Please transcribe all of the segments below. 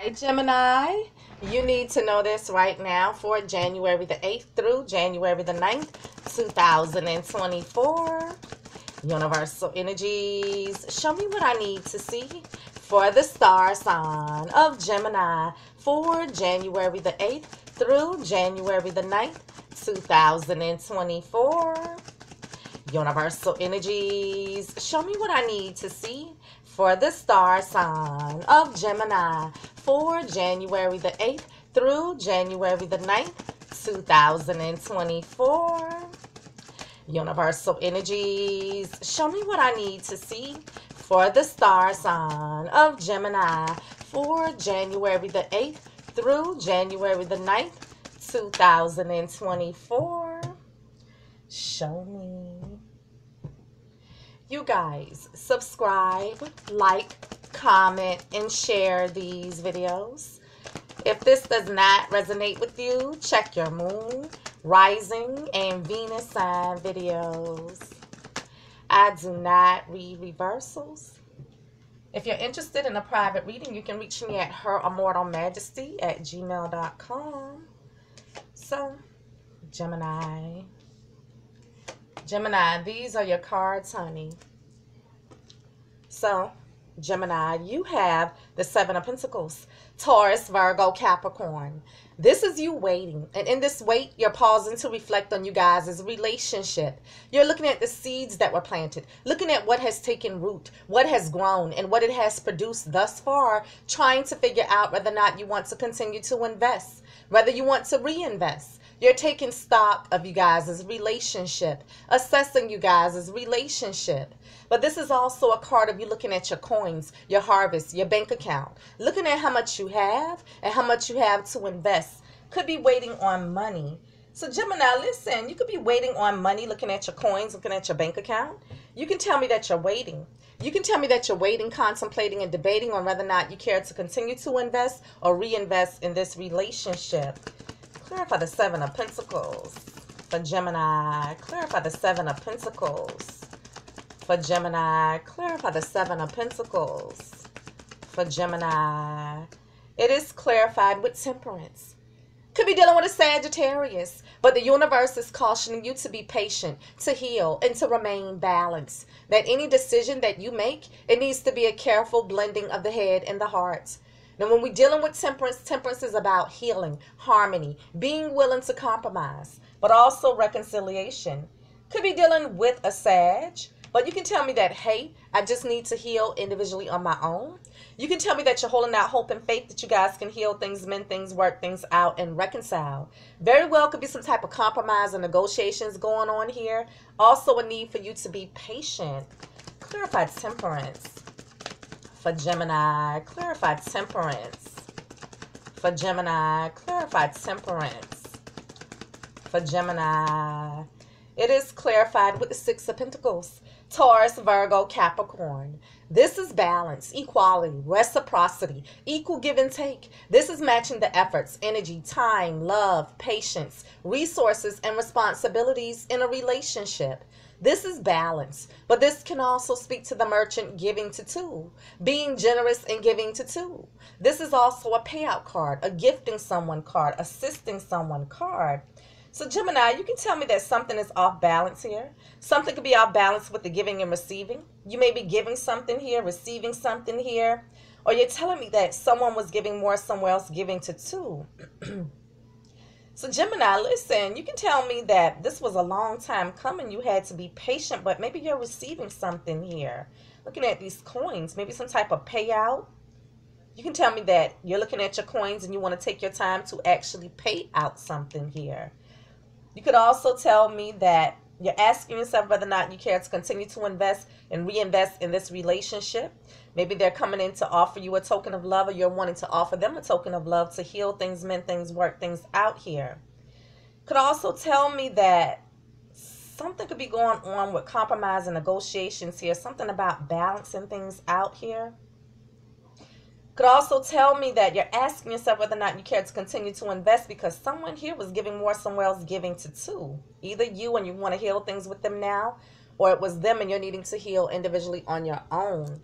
Hey Gemini, you need to know this right now for January the 8th through January the 9th, 2024. Universal energies, show me what I need to see for the star sign of Gemini for January the 8th through January the 9th, 2024. Universal energies, show me what I need to see for the star sign of Gemini for January the 8th through January the 9th, 2024. Universal energies, show me what I need to see for the star sign of Gemini for January the 8th through January the 9th, 2024. Show me. You guys, subscribe, like, comment, and share these videos. If this does not resonate with you, check your moon, rising, and Venus sign videos. I do not read reversals. If you're interested in a private reading, you can reach me at Immortal Majesty at gmail.com. So, Gemini, these are your cards, honey. So, Gemini, you have the Seven of Pentacles, Taurus, Virgo, Capricorn. This is you waiting. And in this wait, you're pausing to reflect on you guys' relationship. You're looking at the seeds that were planted, looking at what has taken root, what has grown, and what it has produced thus far, trying to figure out whether or not you want to continue to invest, whether you want to reinvest. You're taking stock of you guys' relationship, assessing you guys' relationship. But this is also a card of you looking at your coins, your harvest, your bank account, looking at how much you have and how much you have to invest. Could be waiting on money. So Gemini, listen, you could be waiting on money, looking at your coins, looking at your bank account. You can tell me that you're waiting. You can tell me that you're waiting, contemplating, and debating on whether or not you care to continue to invest or reinvest in this relationship. Clarify the Seven of Pentacles for Gemini. Clarify the Seven of Pentacles for Gemini. Clarify the Seven of Pentacles for Gemini. It is clarified with temperance. Could be dealing with a Sagittarius, but the universe is cautioning you to be patient, to heal, and to remain balanced. That any decision that you make, it needs to be a careful blending of the head and the heart. Now, when we're dealing with temperance, temperance is about healing, harmony, being willing to compromise, but also reconciliation. Could be dealing with a Sag, but you can tell me that, hey, I just need to heal individually on my own. You can tell me that you're holding out hope and faith that you guys can heal things, mend things, work things out, and reconcile. Very well could be some type of compromise and negotiations going on here. Also a need for you to be patient. Clarify temperance for Gemini. Clarify temperance for Gemini. Clarify temperance for Gemini. It is clarified with the Six of Pentacles, Taurus, Virgo, Capricorn. This is balance, equality, reciprocity, equal give and take. This is matching the efforts, energy, time, love, patience, resources, and responsibilities in a relationship. This is balance, but this can also speak to the merchant giving to two, being generous and giving to two. This is also a payout card, a gifting someone card, assisting someone card. So Gemini, you can tell me that something is off balance here. Something could be off balance with the giving and receiving. You may be giving something here, receiving something here, or you're telling me that someone was giving more somewhere else, giving to two. So Gemini, listen, you can tell me that this was a long time coming. You had to be patient, but maybe you're receiving something here. Looking at these coins, maybe some type of payout. You can tell me that you're looking at your coins and you want to take your time to actually pay out something here. You could also tell me that you're asking yourself whether or not you care to continue to invest and reinvest in this relationship. Maybe they're coming in to offer you a token of love, or you're wanting to offer them a token of love to heal things, mend things, work things out here. Could also tell me that something could be going on with compromise and negotiations here. Something about balancing things out here. Could also tell me that you're asking yourself whether or not you care to continue to invest because someone here was giving more, somewhere else giving to two. Either you and you want to heal things with them now, or it was them and you're needing to heal individually on your own.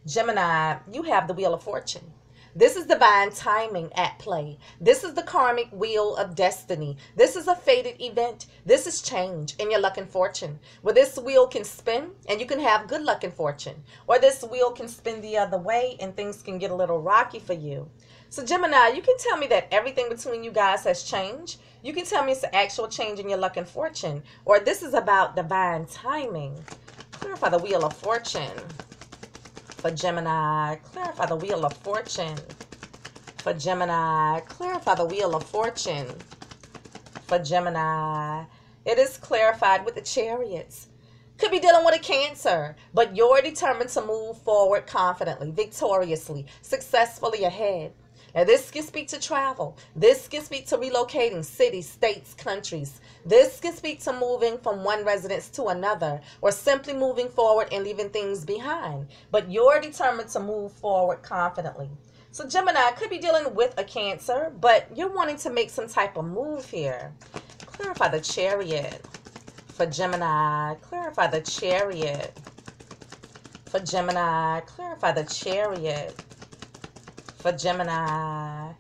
Gemini, you have the Wheel of Fortune. This is divine timing at play. This is the karmic wheel of destiny. This is a fated event. This is change in your luck and fortune, where this wheel can spin and you can have good luck and fortune, or this wheel can spin the other way and things can get a little rocky for you. So Gemini, you can tell me that everything between you guys has changed. You can tell me it's an actual change in your luck and fortune, or this is about divine timing. Clarify the wheel of fortune for Gemini. Clarify the wheel of fortune for Gemini. Clarify the wheel of fortune for Gemini. It is clarified with the Chariots. Could be dealing with a Cancer, but you're determined to move forward confidently, victoriously, successfully ahead. Now, this can speak to travel. This can speak to relocating cities, states, countries. This can speak to moving from one residence to another, or simply moving forward and leaving things behind. But you're determined to move forward confidently. So Gemini could be dealing with a Cancer, but you're wanting to make some type of move here. Clarify the Chariot for Gemini. Clarify the Chariot for Gemini. Clarify the Chariot for Gemini.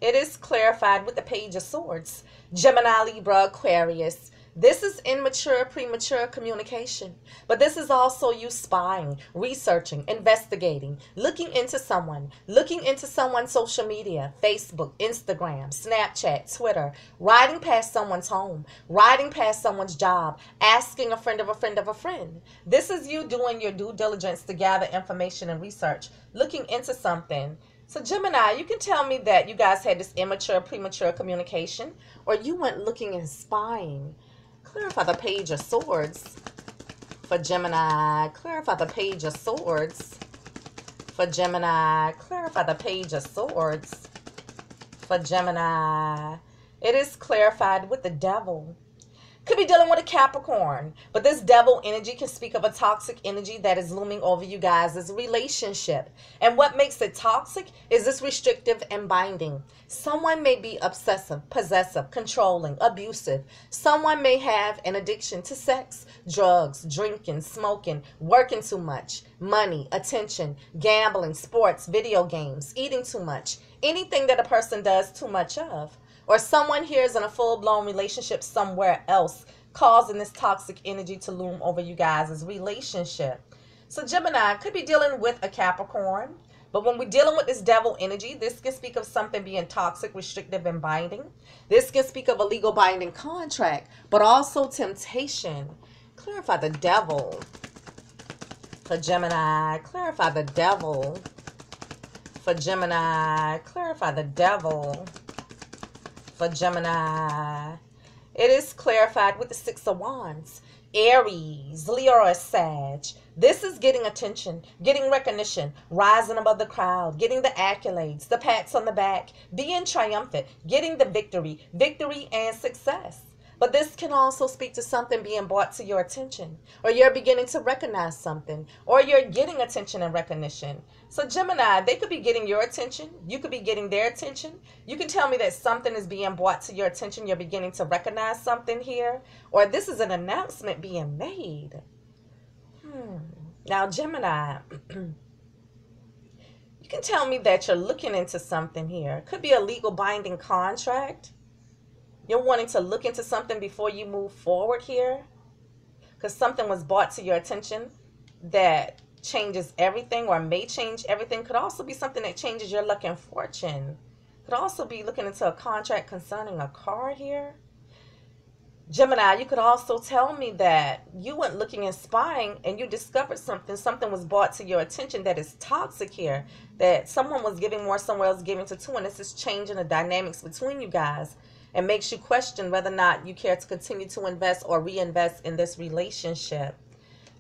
It is clarified with the Page of Swords. Gemini, Libra, Aquarius. This is immature, premature communication. But this is also you spying, researching, investigating, looking into someone's social media, Facebook, Instagram, Snapchat, Twitter, riding past someone's home, riding past someone's job, asking a friend of a friend of a friend. This is you doing your due diligence to gather information and research, looking into something. So Gemini, you can tell me that you guys had this immature, premature communication, or you went looking and spying. Clarify the Page of Swords for Gemini. Clarify the Page of Swords for Gemini. Clarify the Page of Swords for Gemini. It is clarified with the Devil. Could be dealing with a Capricorn, but this devil energy can speak of a toxic energy that is looming over you guys' relationship. And what makes it toxic is this restrictive and binding. Someone may be obsessive, possessive, controlling, abusive. Someone may have an addiction to sex, drugs, drinking, smoking, working too much, money, attention, gambling, sports, video games, eating too much, anything that a person does too much of. Or someone here is in a full-blown relationship somewhere else, causing this toxic energy to loom over you guys' relationship. So Gemini could be dealing with a Capricorn. But when we're dealing with this devil energy, this can speak of something being toxic, restrictive, and binding. This can speak of a legal binding contract, but also temptation. Clarify the Devil for Gemini. Clarify the Devil for Gemini. Clarify the Devil for Gemini. It is clarified with the Six of Wands. Aries, Leo, or Sag. This is getting attention, getting recognition, rising above the crowd, getting the accolades, the pats on the back, being triumphant, getting the victory and success. But this can also speak to something being brought to your attention, or you're beginning to recognize something, or you're getting attention and recognition. So Gemini, they could be getting your attention. You could be getting their attention. You can tell me that something is being brought to your attention. You're beginning to recognize something here, or this is an announcement being made. Now, Gemini, you can tell me that you're looking into something here. It could be a legal binding contract. You're wanting to look into something before you move forward here, because something was brought to your attention that changes everything or may change everything. Could also be something that changes your luck and fortune. Could also be looking into a contract concerning a car here. Gemini, you could also tell me that you went looking and spying and you discovered something was brought to your attention that is toxic here, that someone was giving more, someone else giving to two, and this is changing the dynamics between you guys and makes you question whether or not you care to continue to invest or reinvest in this relationship.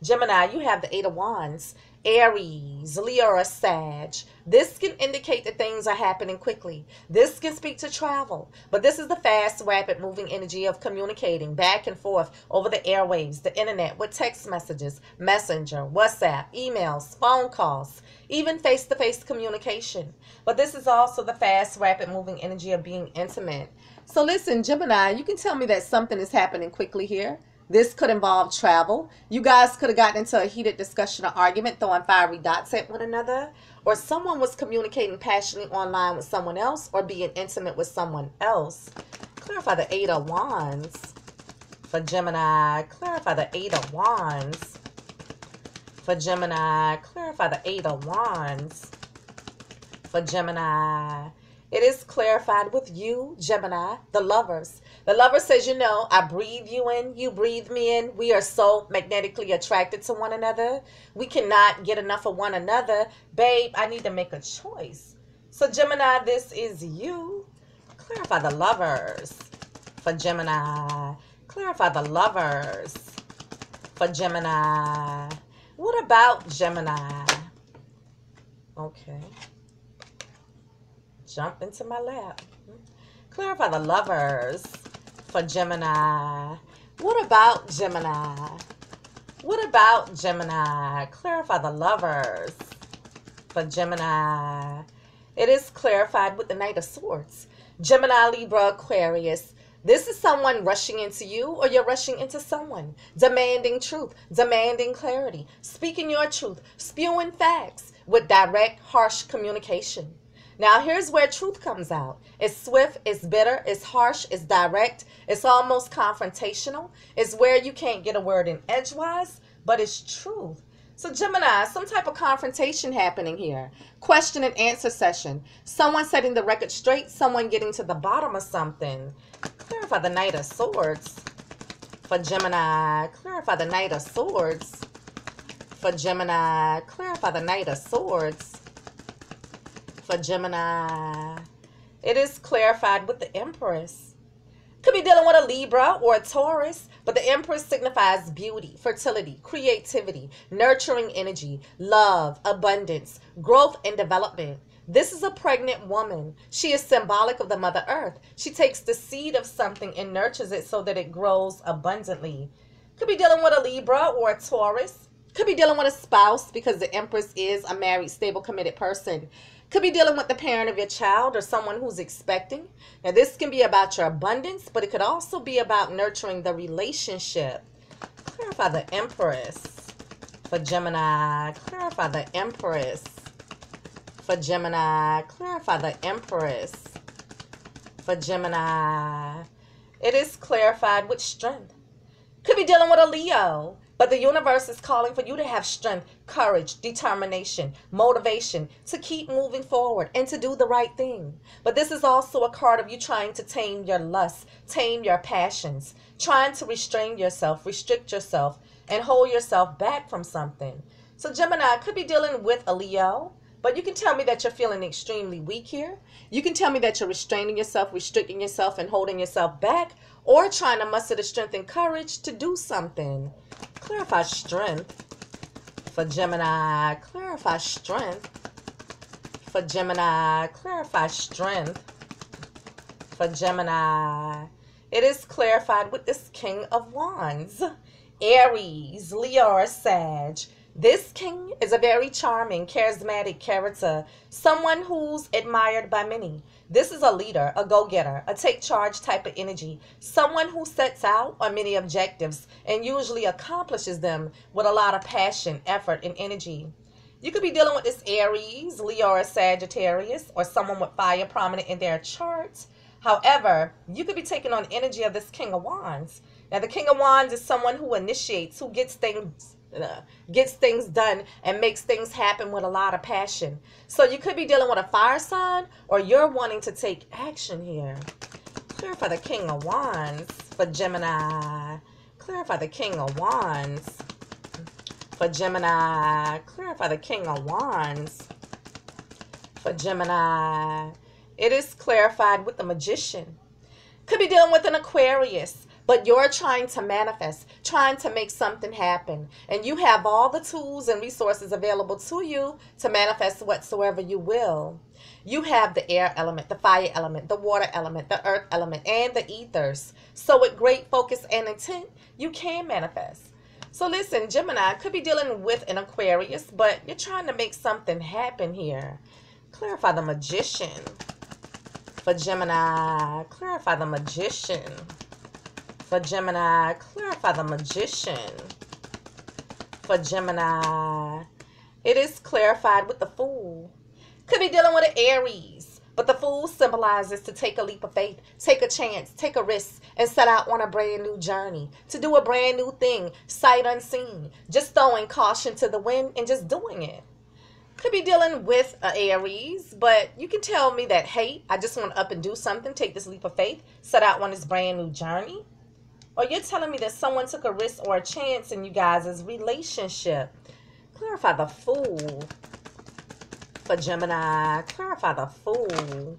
Gemini, you have the Eight of Wands. Aries, Leo, or Sag. This can indicate that things are happening quickly. This can speak to travel. But this is the fast, rapid moving energy of communicating back and forth over the airwaves, the internet, with text messages, messenger, WhatsApp, emails, phone calls, even face-to-face communication. But this is also the fast, rapid moving energy of being intimate. So listen, Gemini, you can tell me that something is happening quickly here. This could involve travel. You guys could have gotten into a heated discussion or argument, throwing fiery dots at one another. Or someone was communicating passionately online with someone else or being intimate with someone else. Clarify the Eight of Wands for Gemini. Clarify the Eight of Wands for Gemini. Clarify the Eight of Wands for Gemini. It is clarified with you, Gemini, the lovers. The lover says, you know, I breathe you in, you breathe me in. We are so magnetically attracted to one another. We cannot get enough of one another. Babe, I need to make a choice. So Gemini, this is you. Clarify the lovers for Gemini. Clarify the lovers for Gemini. What about Gemini? Okay. Jump into my lap. Clarify the lovers for Gemini. What about Gemini? What about Gemini? Clarify the lovers for Gemini. It is clarified with the Knight of Swords. Gemini, Libra, Aquarius. This is someone rushing into you, or you're rushing into someone. Demanding truth, demanding clarity, speaking your truth, spewing facts with direct, harsh communication. Now, here's where truth comes out. It's swift, it's bitter, it's harsh, it's direct, it's almost confrontational. It's where you can't get a word in edgewise, but it's truth. So, Gemini, some type of confrontation happening here. Question and answer session. Someone setting the record straight, someone getting to the bottom of something. Clarify the Knight of Swords for Gemini. Clarify the Knight of Swords for Gemini. Clarify the Knight of Swords for Gemini. It is clarified with the Empress. Could be dealing with a Libra or a Taurus, but the Empress signifies beauty, fertility, creativity, nurturing energy, love, abundance, growth, and development. This is a pregnant woman. She is symbolic of the Mother Earth. She takes the seed of something and nurtures it so that it grows abundantly. Could be dealing with a Libra or a Taurus. Could be dealing with a spouse, because the Empress is a married, stable, committed person. Could be dealing with the parent of your child or someone who's expecting. Now, this can be about your abundance, but it could also be about nurturing the relationship. Clarify the Empress for Gemini. Clarify the Empress for Gemini. Clarify the Empress for Gemini. It is clarified with strength. Could be dealing with a Leo. But the universe is calling for you to have strength, courage, determination, motivation to keep moving forward and to do the right thing. But this is also a card of you trying to tame your lust, tame your passions, trying to restrain yourself, restrict yourself, and hold yourself back from something. So Gemini could be dealing with a Leo, but you can tell me that you're feeling extremely weak here. You can tell me that you're restraining yourself, restricting yourself, and holding yourself back, or trying to muster the strength and courage to do something. Clarify strength for Gemini. Clarify strength for Gemini. Clarify strength for Gemini. It is clarified with this King of Wands. Aries, Leo, or Sag. This king is a very charming, charismatic character, someone who's admired by many. This is a leader, a go-getter, a take charge type of energy, someone who sets out on many objectives and usually accomplishes them with a lot of passion, effort, and energy. You could be dealing with this Aries, Leo, or Sagittarius, or someone with fire prominent in their chart. However, you could be taking on the energy of this King of Wands. Now, the King of Wands is someone who initiates, who gets things done and makes things happen with a lot of passion. So you could be dealing with a fire sign, or you're wanting to take action here. Clarify the King of Wands for Gemini. Clarify the King of Wands for Gemini. Clarify the King of Wands for Gemini. It is clarified with the Magician. Could be dealing with an Aquarius, but you're trying to manifest, trying to make something happen. And you have all the tools and resources available to you to manifest whatsoever you will. You have the air element, the fire element, the water element, the earth element, and the ethers. So with great focus and intent, you can manifest. So listen, Gemini could be dealing with an Aquarius, but you're trying to make something happen here. Clarify the Magician for Gemini. Clarify the Magician For Gemini, clarify the Magician. For Gemini, it is clarified with the Fool. Could be dealing with an Aries, but the Fool symbolizes to take a leap of faith, take a chance, take a risk, and set out on a brand new journey, to do a brand new thing, sight unseen, just throwing caution to the wind and just doing it. Could be dealing with an Aries, but you can tell me that, hey, I just want to up and do something, take this leap of faith, set out on this brand new journey. Or you're telling me that someone took a risk or a chance in you guys' relationship. Clarify the Fool. For Gemini, clarify the Fool.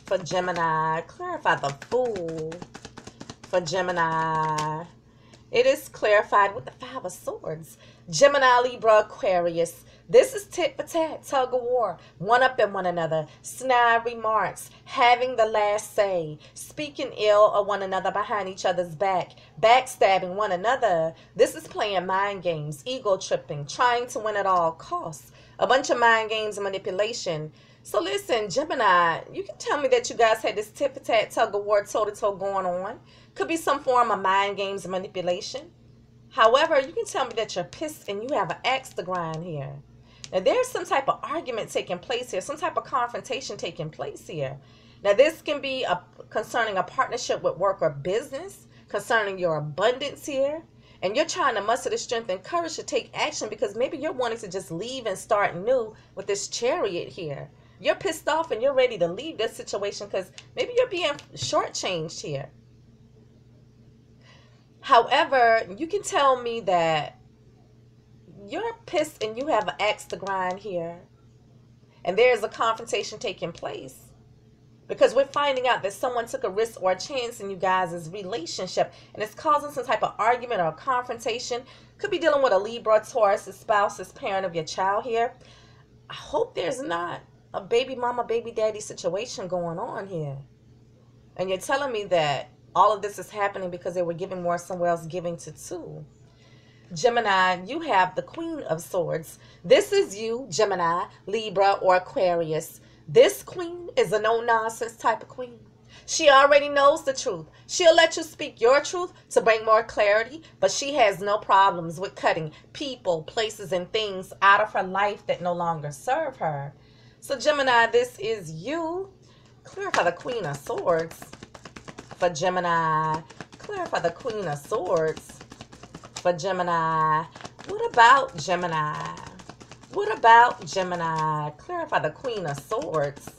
For Gemini, clarify the Fool. For Gemini, it is clarified with the Five of Swords. Gemini, Libra, Aquarius. This is tit for tat, tug of war, one up in one another, snide remarks, having the last say, speaking ill of one another behind each other's back, backstabbing one another. This is playing mind games, ego tripping, trying to win at all costs. A bunch of mind games and manipulation. So listen, Gemini, you can tell me that you guys had this tit for tat, tug of war, toe-to-toe going on. Could be some form of mind games and manipulation. However, you can tell me that you're pissed and you have an axe to grind here. Now, there's some type of argument taking place here, some type of confrontation taking place here. Now, this can be concerning a partnership with work or business, concerning your abundance here. And you're trying to muster the strength and courage to take action because maybe you're wanting to just leave and start new with this Chariot here. You're pissed off and you're ready to leave this situation because maybe you're being shortchanged here. However, you can tell me that you're pissed and you have an axe to grind here. And there's a confrontation taking place. Because we're finding out that someone took a risk or a chance in you guys' relationship. And it's causing some type of argument or confrontation. Could be dealing with a Libra, Taurus, a spouse, as parent of your child here. I hope there's not a baby mama, baby daddy situation going on here. And you're telling me that all of this is happening because they were giving more somewhere else, giving to two. Gemini, you have the Queen of Swords. This is you, Gemini, Libra, or Aquarius. This queen is a no-nonsense type of queen. She already knows the truth. She'll let you speak your truth to bring more clarity, but she has no problems with cutting people, places, and things out of her life that no longer serve her. So, Gemini, this is you. Clarify the Queen of Swords. For Gemini, clarify the Queen of Swords. For Gemini, what about Gemini? What about Gemini? Clarify the Queen of Swords.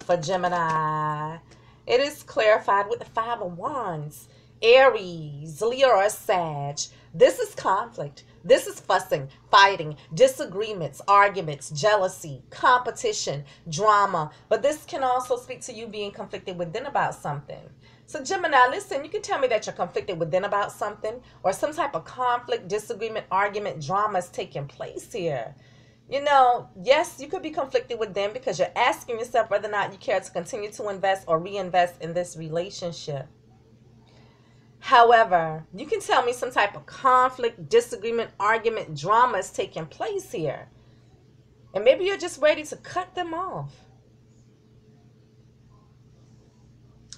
For Gemini, it is clarified with the Five of Wands. Aries, Leo, or Sag. This is conflict. This is fussing, fighting, disagreements, arguments, jealousy, competition, drama. But this can also speak to you being conflicted within about something. So Gemini, listen, you can tell me that you're conflicted within about something or some type of conflict, disagreement, argument, drama is taking place here. You know, yes, you could be conflicted with them because you're asking yourself whether or not you care to continue to invest or reinvest in this relationship. However, you can tell me some type of conflict, disagreement, argument, drama is taking place here. And maybe you're just ready to cut them off.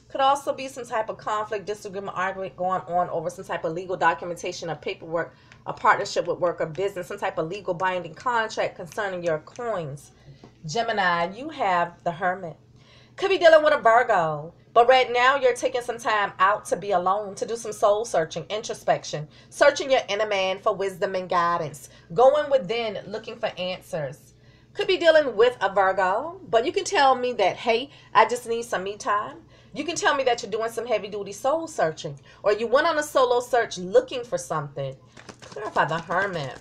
Could also be some type of conflict, disagreement, argument going on over some type of legal documentation or paperwork, a partnership with work or business, some type of legal binding contract concerning your coins. Gemini, you have the Hermit. Could be dealing with a Virgo. But right now, you're taking some time out to be alone, to do some soul searching, introspection, searching your inner man for wisdom and guidance, going within, looking for answers. Could be dealing with a Virgo, but you can tell me that, hey, I just need some me time. You can tell me that you're doing some heavy-duty soul searching, or you went on a solo search looking for something. Clarify the Hermit.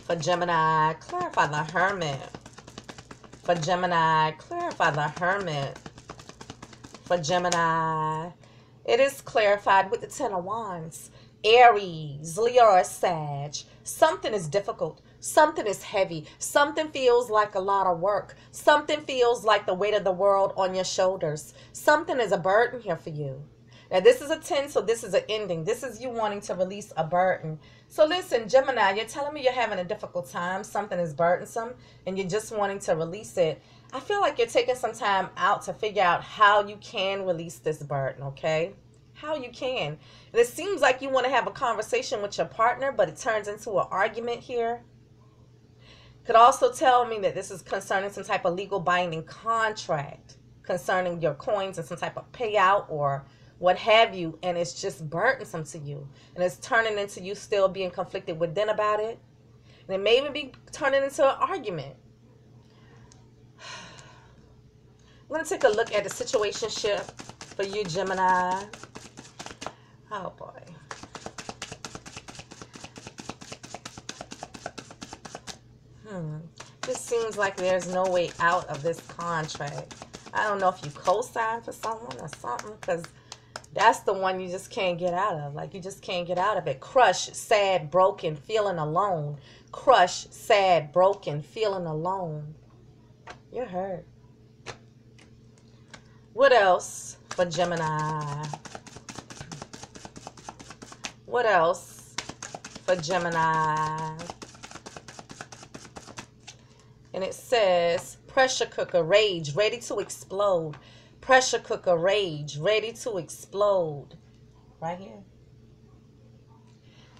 For Gemini, clarify the Hermit. For Gemini, clarify the Hermit. For Gemini, it is clarified with the Ten of Wands. Aries, Leo, or Sag. Something is difficult. Something is heavy. Something feels like a lot of work. Something feels like the weight of the world on your shoulders. Something is a burden here for you. Now, this is a 10, so this is an ending. This is you wanting to release a burden. So listen, Gemini, you're telling me you're having a difficult time. Something is burdensome, and you're just wanting to release it. I feel like you're taking some time out to figure out how you can release this burden, okay? How you can. And it seems like you want to have a conversation with your partner, but it turns into an argument here. Could also tell me that this is concerning some type of legal binding contract concerning your coins and some type of payout or what have you, and it's just burdensome to you. And it's turning into you still being conflicted within about it. And it may even be turning into an argument. I'm going to take a look at the situationship for you, Gemini. Oh, boy. This seems like there's no way out of this contract. I don't know if you co-sign for someone or something, because that's the one you just can't get out of. Like, you just can't get out of it. Crushed, sad, broken, feeling alone. Crushed, sad, broken, feeling alone. You're hurt. What else for Gemini? What else for Gemini? And it says, pressure cooker, rage, ready to explode. Pressure cooker, rage, ready to explode. Right here.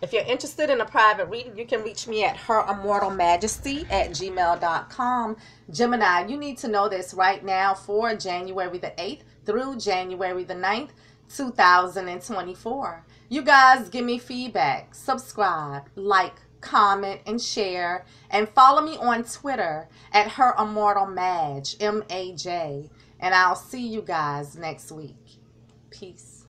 If you're interested in a private reading, you can reach me at herimmortalmajesty@gmail.com. Gemini, you need to know this right now for January the 8th through January the 9th, 2024. You guys give me feedback, subscribe, like, comment, and share, and follow me on Twitter at herimmortalmaj, M-A-J, and I'll see you guys next week. Peace.